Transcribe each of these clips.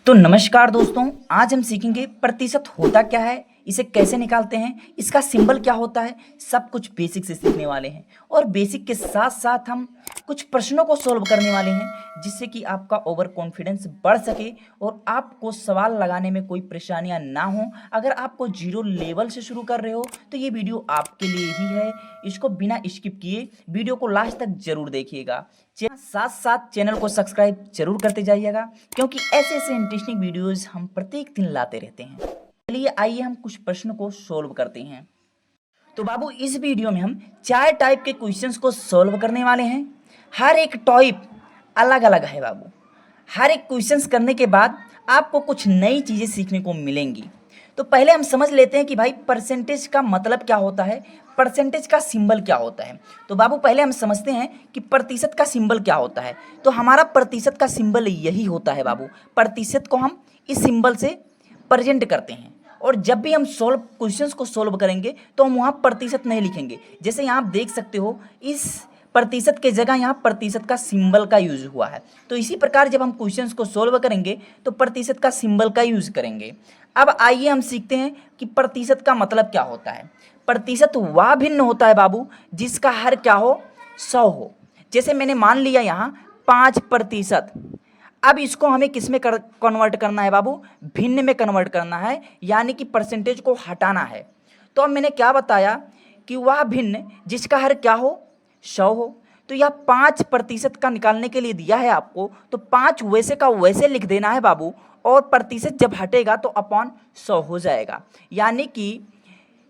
तो नमस्कार दोस्तों, आज हम सीखेंगे प्रतिशत होता क्या है, इसे कैसे निकालते हैं, इसका सिंबल क्या होता है, सब कुछ बेसिक से सीखने वाले हैं। और बेसिक के साथ साथ हम कुछ प्रश्नों को सॉल्व करने वाले हैं जिससे कि आपका ओवर कॉन्फिडेंस बढ़ सके और आपको सवाल लगाने में कोई परेशानियां ना हो। अगर आपको जीरो लेवल से शुरू कर रहे हो तो ये वीडियो आपके लिए ही है। इसको बिना स्किप किए वीडियो को लास्ट तक जरूर देखिएगा। साथ साथ चैनल को सब्सक्राइब जरूर करते जाइएगा क्योंकि ऐसे ऐसे इंटरेस्टिंग वीडियोस हम प्रत्येक दिन लाते रहते हैं। चलिए आइए हम कुछ प्रश्नों को सॉल्व करते हैं। तो बाबू इस वीडियो में हम 4 टाइप के क्वेश्चंस को सॉल्व करने वाले हैं। हर एक टाइप अलग अलग है बाबू। हर एक क्वेश्चंस करने के बाद आपको कुछ नई चीज़ें सीखने को मिलेंगी। तो पहले हम समझ लेते हैं कि भाई परसेंटेज का मतलब क्या होता है, परसेंटेज का सिंबल क्या होता है। तो बाबू पहले हम समझते हैं कि प्रतिशत का सिंबल क्या होता है। तो हमारा प्रतिशत का सिंबल यही होता है बाबू। प्रतिशत को हम इस सिंबल से प्रेजेंट करते हैं और जब भी हम सॉल्व क्वेश्चंस को सॉल्व करेंगे तो हम वहाँ प्रतिशत नहीं लिखेंगे। जैसे यहाँ आप देख सकते हो इस प्रतिशत के जगह यहाँ प्रतिशत का सिंबल का यूज हुआ है। तो इसी प्रकार जब हम क्वेश्चंस को सॉल्व करेंगे तो प्रतिशत का सिंबल का यूज करेंगे। अब आइए हम सीखते हैं कि प्रतिशत का मतलब क्या होता है। प्रतिशत वह भिन्न होता है बाबू जिसका हर क्या हो, 100 हो। जैसे मैंने मान लिया यहाँ 5%। अब इसको हमें किस में कन्वर्ट करना है बाबू, भिन्न में कन्वर्ट करना है, यानी कि परसेंटेज को हटाना है। तो अब मैंने क्या बताया कि वह भिन्न जिसका हर क्या हो, 100 हो। तो यह 5% का निकालने के लिए दिया है आपको, तो 5 वैसे का वैसे लिख देना है बाबू और प्रतिशत जब हटेगा तो अपॉन 100 हो जाएगा, यानी कि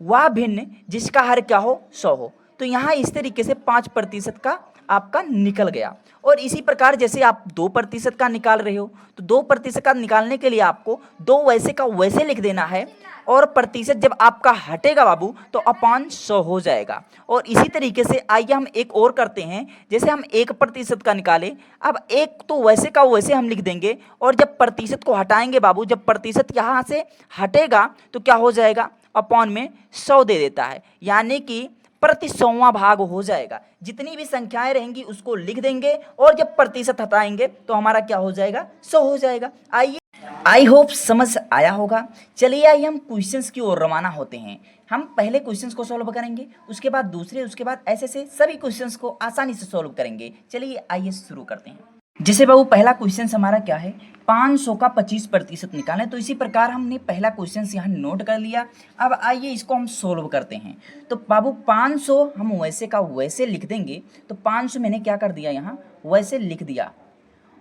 वह भिन्न जिसका हर क्या हो, 100 हो। तो यहाँ इस तरीके से 5% का आपका निकल गया। और इसी प्रकार जैसे आप 2% का निकाल रहे हो तो 2% का निकालने के लिए आपको 2 वैसे का वैसे लिख देना है और प्रतिशत जब आपका हटेगा बाबू तो अपॉन 100 हो जाएगा। और इसी तरीके से आइए हम एक और करते हैं। जैसे हम 1% का निकालें, अब एक तो वैसे का वैसे हम लिख देंगे और जब प्रतिशत को हटाएंगे बाबू, जब प्रतिशत यहाँ से हटेगा तो क्या हो जाएगा, अपॉन में 100 दे देता है, यानी कि प्रति 100वां भाग हो जाएगा। जितनी भी संख्याएं रहेंगी उसको लिख देंगे और जब प्रतिशत हटाएंगे तो हमारा क्या हो जाएगा, 100 हो जाएगा। आइए, आई होप समझ आया होगा। चलिए आइए हम क्वेश्चंस की ओर रवाना होते हैं। हम पहले क्वेश्चंस को सॉल्व करेंगे, उसके बाद दूसरे, उसके बाद ऐसे से सभी क्वेश्चंस को आसानी से सॉल्व करेंगे। चलिए आइए शुरू करते हैं। जैसे बाबू पहला क्वेश्चन हमारा क्या है, 500 का 25% निकालें। तो इसी प्रकार हमने पहला क्वेश्चन यहाँ नोट कर लिया। अब आइए इसको हम सोल्व करते हैं। तो बाबू 500 हम वैसे का वैसे लिख देंगे। तो 500 मैंने क्या कर दिया, यहाँ वैसे लिख दिया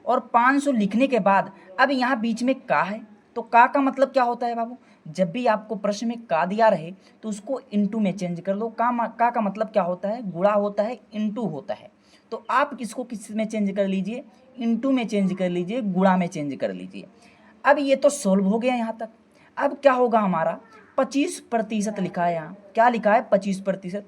और 500 लिखने के बाद अब यहाँ बीच में का है। तो का मतलब क्या होता है बाबू, जब भी आपको प्रश्न में का दिया रहे तो उसको इनटू में चेंज कर लो। का मतलब क्या होता है, गुणा होता है, इनटू होता है। तो आप किसको किस में चेंज कर लीजिए, इनटू में चेंज कर लीजिए, गुणा में चेंज कर लीजिए। अब ये तो सॉल्व हो गया यहाँ तक। अब क्या होगा, हमारा 25% लिखा है, यहाँ क्या लिखा है, 25%।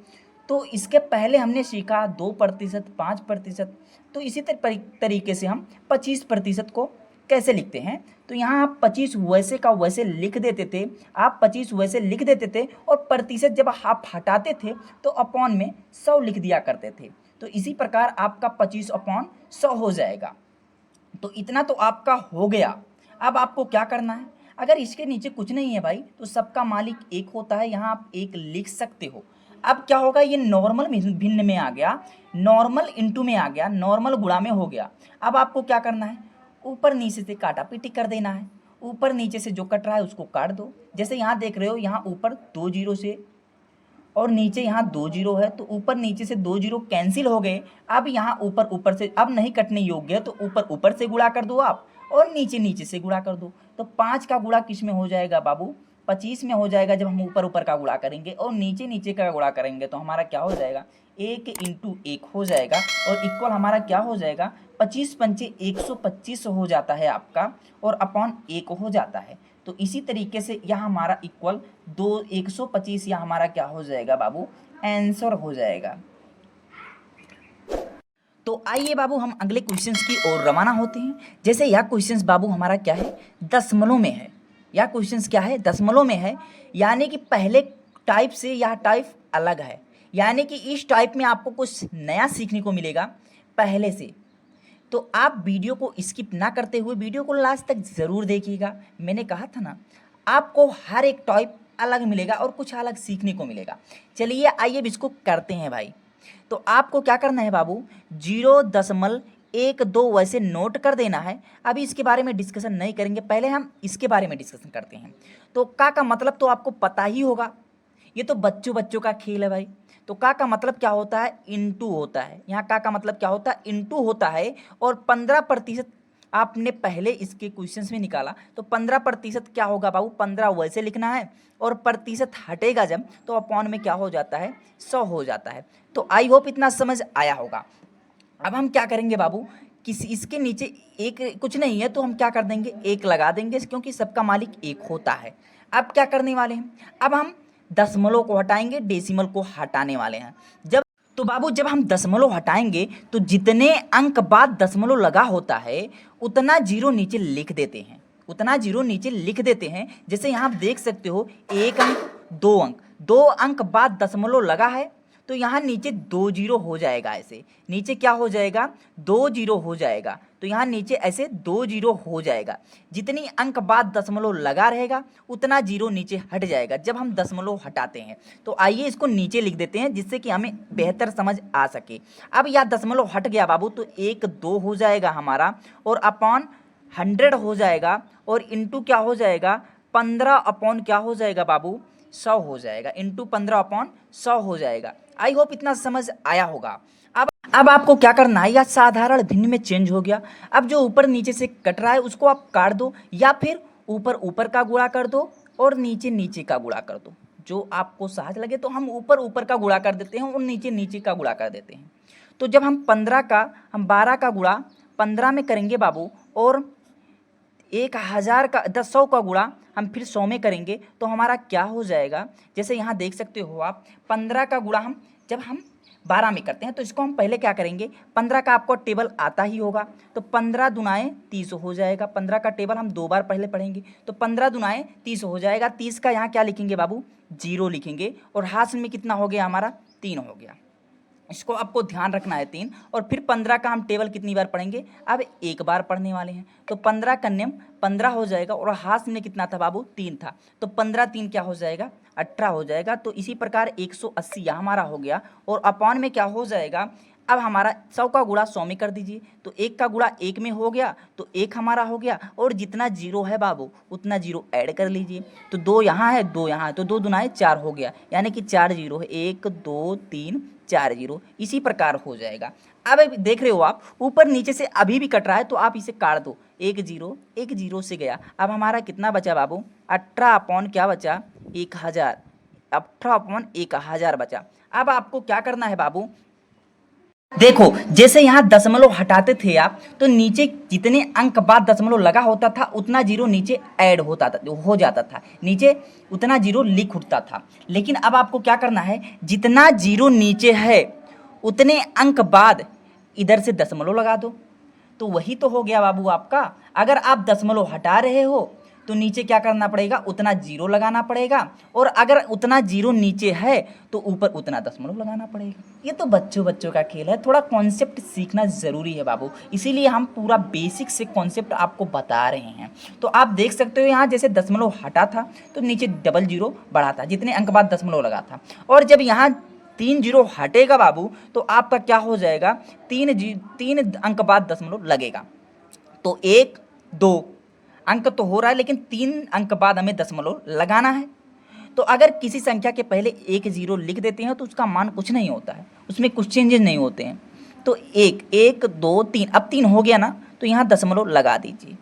तो इसके पहले हमने सीखा 2%, 5%। तो इसी तरीके से हम 25% को कैसे लिखते हैं। तो यहाँ आप 25 वैसे का वैसे लिख देते थे, आप 25 वैसे लिख देते थे और प्रतिशत जब आप हटाते थे तो अपॉन में 100 लिख दिया करते थे। तो इसी प्रकार आपका 25/100 हो जाएगा। तो इतना तो आपका हो गया। अब आपको क्या करना है, अगर इसके नीचे कुछ नहीं है भाई तो सबका मालिक एक होता है, यहाँ आप एक लिख सकते हो। अब क्या होगा, ये नॉर्मल भिन्न में आ गया, नॉर्मल इनटू में आ गया, नॉर्मल गुणा में हो गया। अब आपको क्या करना है, ऊपर नीचे से काटा पीटी कर देना है। ऊपर नीचे से जो कट रहा है उसको काट दो। जैसे यहाँ देख रहे हो, यहाँ ऊपर 2 जीरो से और नीचे यहाँ 2 जीरो है, तो ऊपर नीचे से 2 जीरो कैंसिल हो गए। अब यहाँ ऊपर ऊपर से अब नहीं कटने योग्य है, तो ऊपर ऊपर से गुणा कर दो आप और नीचे नीचे से गुणा कर दो। तो 5 का गुणा किस में हो जाएगा बाबू, 25 में हो जाएगा जब हम ऊपर ऊपर का गुणा करेंगे और नीचे नीचे का गुणा करेंगे। तो हमारा क्या हो जाएगा, 1 इंटू 1 हो जाएगा और इक्वल हमारा क्या हो जाएगा, 25 पंचे 125 हो जाता है आपका और अपॉन 1 हो जाता है। तो इसी तरीके से यह हमारा इक्वल 125 यह हमारा क्या हो जाएगा बाबू, आंसर हो जाएगा। तो आइए बाबू हम अगले क्वेश्चंस की ओर रवाना होते हैं। जैसे यह क्वेश्चंस बाबू हमारा क्या है, दशमलव में है। यह क्वेश्चंस क्या है, दशमलव में है, यानी कि पहले टाइप से यह टाइप अलग है, यानी कि इस टाइप में आपको कुछ नया सीखने को मिलेगा पहले से। तो आप वीडियो को स्किप ना करते हुए वीडियो को लास्ट तक ज़रूर देखिएगा। मैंने कहा था ना, आपको हर एक टॉपिक अलग मिलेगा और कुछ अलग सीखने को मिलेगा। चलिए आइए अब इसको करते हैं भाई। तो आपको क्या करना है बाबू, 0.12 वैसे नोट कर देना है। अभी इसके बारे में डिस्कशन नहीं करेंगे, पहले हम इसके बारे में डिस्कशन करते हैं। तो का मतलब तो आपको पता ही होगा, ये तो बच्चों का खेल है भाई। तो का मतलब क्या होता है, इनटू होता है। यहाँ का मतलब क्या होता है, इनटू होता है। और 15% आपने पहले इसके क्वेश्चंस में निकाला, तो 15% क्या होगा बाबू, 15 वैसे लिखना है और प्रतिशत हटेगा जब, तो अपॉन में क्या हो जाता है, 100 हो जाता है। तो आई होप इतना समझ आया होगा। अब हम क्या करेंगे बाबू, किसी इसके नीचे एक कुछ नहीं है तो हम क्या कर देंगे, एक लगा देंगे, क्योंकि सबका मालिक एक होता है। अब क्या करने वाले हैं, अब हम दशमलव को हटाएंगे, डेसिमल को हटाने वाले हैं। जब तो बाबू जब हम दशमलव हटाएंगे तो जितने अंक बाद दशमलव लगा होता है उतना जीरो नीचे लिख देते हैं, उतना जीरो नीचे लिख देते हैं। जैसे यहाँ आप देख सकते हो, 1 अंक 2 अंक, 2 अंक बाद दशमलव लगा है तो यहाँ नीचे 2 जीरो हो जाएगा। ऐसे नीचे क्या हो जाएगा, 2 जीरो हो जाएगा। तो यहाँ नीचे ऐसे 2 जीरो हो जाएगा। जितनी अंक बाद दशमलव लगा रहेगा उतना जीरो नीचे हट जाएगा जब हम दशमलव हटाते हैं। तो आइए इसको नीचे लिख देते हैं जिससे कि हमें बेहतर समझ आ सके। अब यह दशमलव हट गया बाबू, तो 1 2 हो जाएगा हमारा, और अपॉन 100 हो जाएगा, और इंटू क्या हो जाएगा, 15 अपॉन क्या हो जाएगा बाबू, 100 हो जाएगा। इंटू 15 अपॉन 100 हो जाएगा। आई होप इतना समझ आया होगा। अब आपको क्या करना है, या साधारण भिन्न में चेंज हो गया। अब जो ऊपर नीचे से कट रहा है उसको आप काट दो, या फिर ऊपर ऊपर का गुणा कर दो और नीचे नीचे का गुणा कर दो। जो आपको सहज लगे, तो हम ऊपर ऊपर का गुणा कर देते हैं और नीचे नीचे का गुणा कर देते हैं। तो जब हम 12 का गुणा 15 में करेंगे बाबू, और 1000 का 100 का गुणा हम फिर 100 में करेंगे, तो हमारा क्या हो जाएगा, जैसे यहाँ देख सकते हो आप, 15 का गुणा हम जब हम 12 में करते हैं तो इसको हम पहले क्या करेंगे, 15 का आपको टेबल आता ही होगा, तो 15 दुनाए 30 हो जाएगा। 15 का टेबल हम 2 बार पहले पढ़ेंगे, तो 15 दुनाए 30 हो जाएगा। 30 का यहाँ क्या लिखेंगे बाबू, 0 लिखेंगे, और हाथ में कितना हो गया हमारा, 3 हो गया। इसको आपको ध्यान रखना है 3। और फिर 15 का हम टेबल कितनी बार पढ़ेंगे, अब एक बार पढ़ने वाले हैं। तो 15 का नियम 15 हो जाएगा, और हाथ में कितना था बाबू, 3 था, तो 15 3 क्या हो जाएगा, 18 हो जाएगा। तो इसी प्रकार 180 यहाँ हमारा हो गया, और अपॉन में क्या हो जाएगा, अब हमारा 100 का गुणा 100 में कर दीजिए, तो 1 का गुणा 1 में हो गया, तो 1 हमारा हो गया, और जितना जीरो है बाबू उतना जीरो ऐड कर लीजिए। तो 2 यहाँ है, 2 यहाँ है, तो 2 दुनाए 4 हो गया, यानी कि 4 जीरो है, 1 2 3 4 जीरो, इसी प्रकार हो जाएगा। अब देख रहे हो आप, ऊपर नीचे से अभी भी कट रहा है, तो आप इसे काट दो, 1 जीरो से गया। अब हमारा कितना बचा बाबू, 18 अपॉन क्या बचा, 1000, 18 अपॉन 1000 बचा। अब आपको क्या करना है बाबू, देखो जैसे यहाँ दशमलव हटाते थे आप, तो नीचे जितने अंक बाद दशमलव लगा होता था उतना जीरो नीचे ऐड होता था, हो जाता था, नीचे उतना जीरो लिख उठता था। लेकिन अब आपको क्या करना है, जितना जीरो नीचे है उतने अंक बाद इधर से दशमलव लगा दो, तो वही तो हो गया बाबू आपका। अगर आप दशमलव हटा रहे हो तो नीचे क्या करना पड़ेगा, उतना जीरो लगाना पड़ेगा, और अगर उतना जीरो नीचे है तो ऊपर उतना दशमलव लगाना पड़ेगा। ये तो बच्चों का खेल है, थोड़ा कॉन्सेप्ट सीखना ज़रूरी है बाबू, इसीलिए हम पूरा बेसिक से कॉन्सेप्ट आपको बता रहे हैं। तो आप देख सकते हो यहाँ जैसे दशमलव हटा था तो नीचे डबल जीरो बढ़ा था, जितने अंक बाद दशमलव लगा था, और जब यहाँ 3 जीरो हटेगा बाबू तो आपका क्या हो जाएगा, 3 अंक बाद दशमलव लगेगा। तो 1 2 अंक तो हो रहा है, लेकिन 3 अंक बाद हमें दशमलव लगाना है। तो अगर किसी संख्या के पहले 1 जीरो लिख देते हैं तो उसका मान कुछ नहीं होता है, उसमें कुछ चेंजेस नहीं होते हैं। तो 1 2 3, अब 3 हो गया ना, तो यहाँ दशमलव लगा दीजिए।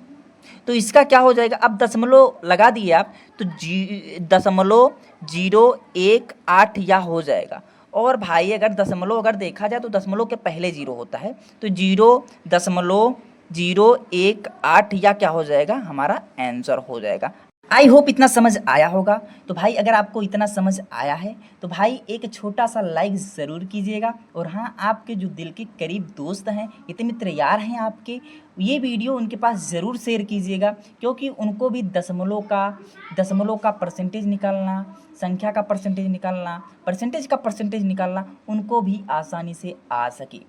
तो इसका क्या हो जाएगा, अब दशमलव लगा दिए आप तो 0.018 या हो जाएगा। और भाई अगर दशमलव अगर देखा जाए तो दशमलव के पहले जीरो होता है, तो 0.018 या क्या हो जाएगा, हमारा आंसर हो जाएगा। आई होप इतना समझ आया होगा। तो भाई अगर आपको इतना समझ आया है तो भाई एक छोटा सा लाइक ज़रूर कीजिएगा, और हाँ, आपके जो दिल के करीब दोस्त हैं, इतने मित्र यार हैं आपके, ये वीडियो उनके पास ज़रूर शेयर कीजिएगा, क्योंकि उनको भी दशमलव का परसेंटेज निकालना, संख्या का परसेंटेज निकालना, परसेंटेज का परसेंटेज निकालना उनको भी आसानी से आ सके।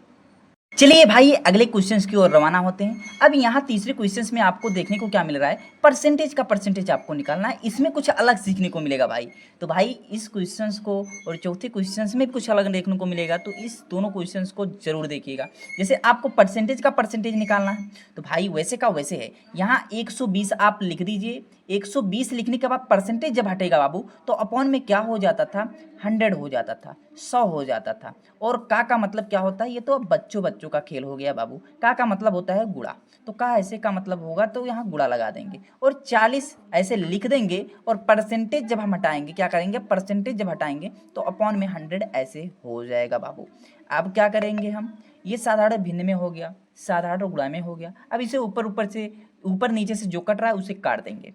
चलिए भाई अगले क्वेश्चंस की ओर रवाना होते हैं। अब यहाँ तीसरे क्वेश्चंस में आपको देखने को क्या मिल रहा है, परसेंटेज का परसेंटेज आपको निकालना है। इसमें कुछ अलग सीखने को मिलेगा भाई। तो भाई इस क्वेश्चंस को और चौथे क्वेश्चंस में कुछ अलग देखने को मिलेगा, तो इस दोनों क्वेश्चंस को जरूर देखिएगा। जैसे आपको परसेंटेज का परसेंटेज निकालना है तो भाई वैसे का वैसे है, यहाँ 120 आप लिख दीजिए। 120 लिखने के बाद परसेंटेज जब हटेगा बाबू तो अपॉन में क्या हो जाता था, 100 हो जाता था, 100 हो जाता था। और का मतलब क्या होता है, ये तो अब बच्चों बच्चों का खेल हो गया बाबू। का मतलब होता है गुणा, तो का ऐसे का मतलब होगा तो यहाँ गुणा लगा देंगे और 40 ऐसे लिख देंगे। और परसेंटेज जब हम हटाएंगे क्या करेंगे, परसेंटेज जब हटाएंगे तो अपॉन में 100 ऐसे हो जाएगा बाबू। अब क्या करेंगे हम, ये साधारण भिन्न में हो गया, साधारण गुणा में हो गया। अब इसे ऊपर ऊपर से ऊपर नीचे से जो कट रहा है उसे काट देंगे।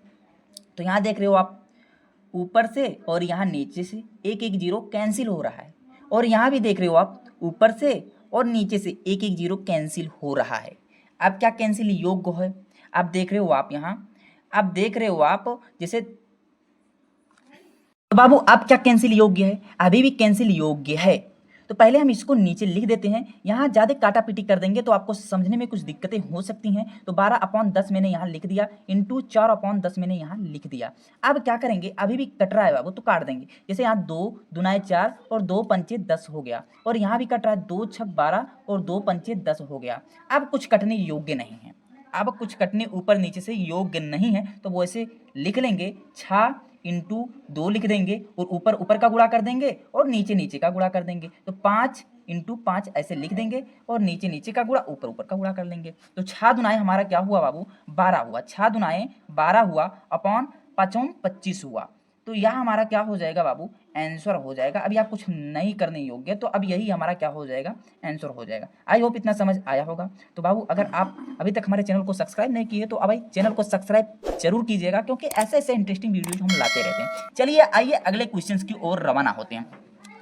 तो यहाँ देख रहे हो आप, ऊपर से और यहाँ नीचे से एक एक जीरो कैंसिल हो रहा है। और यहाँ भी देख रहे हो आप, ऊपर से और नीचे से एक एक जीरो कैंसिल हो रहा है। अब क्या कैंसिल योग्य है, अब देख रहे हो आप यहाँ, अब देख रहे हो आप जैसे, तो बाबू अब क्या कैंसिल योग्य है, अभी भी कैंसिल योग्य है। तो पहले हम इसको नीचे लिख देते हैं। यहाँ ज़्यादा काटा पीटी कर देंगे तो आपको समझने में कुछ दिक्कतें हो सकती हैं। तो 12/10 मैंने यहाँ लिख दिया, इंटू 4/10 मैंने यहाँ लिख दिया। अब क्या करेंगे, अभी भी कट रहा है बाबू तो काट देंगे। जैसे यहाँ 2 दूनाए 4 और 2 पंचे 10 हो गया। और यहाँ भी कट रहा है, 2 छक 12 और 2 पंचे 10 हो गया। अब कुछ कटने योग्य नहीं है, अब कुछ कटने ऊपर नीचे से योग्य नहीं है। तो वो ऐसे लिख लेंगे, 6 इंटू 2 लिख देंगे और ऊपर ऊपर का गुणा कर देंगे और नीचे नीचे का गुणा कर देंगे। तो 5 इंटू 5 ऐसे लिख देंगे और नीचे नीचे का गुणा ऊपर ऊपर का गुणा कर लेंगे। तो 6 दुनाए हमारा क्या हुआ बाबू, 12 हुआ। 6 दुनाए 12 हुआ, अपॉन 5 25 हुआ। तो यह हमारा क्या हो जाएगा बाबू, आंसर हो जाएगा। अभी आप कुछ नहीं करने योग्य, तो अब यही हमारा क्या हो जाएगा, आंसर हो जाएगा। आई होप इतना समझ आया होगा। तो बाबू अगर आप अभी तक हमारे चैनल को सब्सक्राइब नहीं किए तो अब भाई चैनल को सब्सक्राइब जरूर कीजिएगा, क्योंकि ऐसे ऐसे इंटरेस्टिंग वीडियोज हम लाते रहते हैं। चलिए आइए अगले क्वेश्चन की ओर रवाना होते हैं।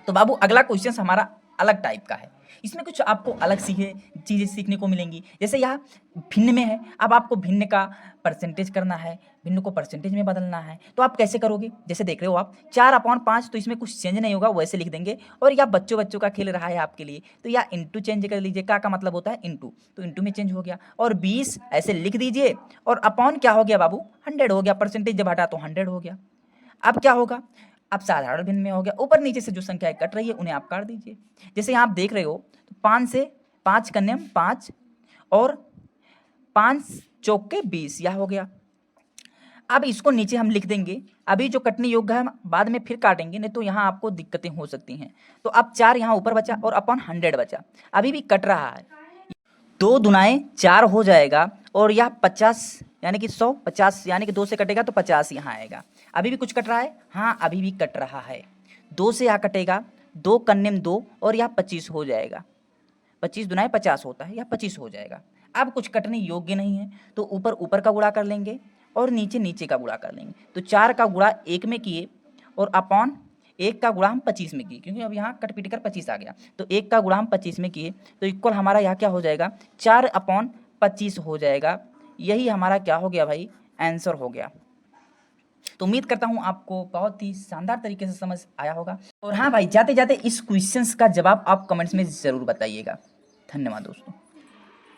तो बाबू अगला क्वेश्चन हमारा अलग टाइप का है। इसमें कुछ आपको अलग चीज़ें सीखने को मिलेंगी। जैसे यहाँ भिन्न में है, अब आपको भिन्न का परसेंटेज करना है, भिन्न को परसेंटेज में बदलना है। तो आप कैसे करोगे, जैसे देख रहे हो आप 4/5, तो इसमें कुछ चेंज नहीं होगा, वैसे लिख देंगे। और यह बच्चों बच्चों का खेल रहा है आपके लिए, तो या इंटू चेंज कर लीजिए। का मतलब होता है इंटू, तो इंटू में चेंज हो गया। और 20 ऐसे लिख दीजिए और अपॉन क्या हो गया बाबू, 100 हो गया। परसेंटेज जब हटा तो 100 हो गया। अब क्या होगा, अब साधारण भिन्न में हो गया। ऊपर नीचे से जो संख्याएं कट रही है उन्हें आप काट दीजिए। जैसे यहाँ आप देख रहे हो, तो 5 से 5 कन्यम 5 और 5 चौके 20, यह हो गया। अब इसको नीचे हम लिख देंगे। अभी जो कटने योग्य है बाद में फिर काटेंगे, नहीं तो यहाँ आपको दिक्कतें हो सकती हैं। तो अब 4 यहाँ ऊपर बचा और अपॉन 100 बचा, अभी भी कट रहा है। 2 दुनाए 4 हो जाएगा और यह 50 यानी कि 100, 50 यानी कि 2 से कटेगा तो 50 यहाँ आएगा। अभी भी कुछ कट रहा है, हाँ अभी भी कट रहा है। 2 से यहाँ कटेगा, 2 कन्यम 2 और यह 25 हो जाएगा। 25 दुनाए 50 होता है, यह 25 हो जाएगा। अब कुछ कटने योग्य नहीं है, तो ऊपर ऊपर का गुणा कर लेंगे और नीचे नीचे का गुणा कर लेंगे। तो 4 का गुणा 1 में किए और अपॉन 1 का गुणा हम 25 में किए, क्योंकि अब यहाँ कट पीट कर 25 आ गया। तो 1 का गुणा हम 25 में किए, तो इक्वल हमारा यहाँ क्या हो जाएगा, 4/25 हो जाएगा। यही हमारा क्या हो गया भाई, आंसर हो गया। तो उम्मीद करता हूँ आपको बहुत ही शानदार तरीके से समझ आया होगा। और हाँ भाई, जाते जाते इस क्वेश्चंस का जवाब आप कमेंट्स में ज़रूर बताइएगा। धन्यवाद दोस्तों।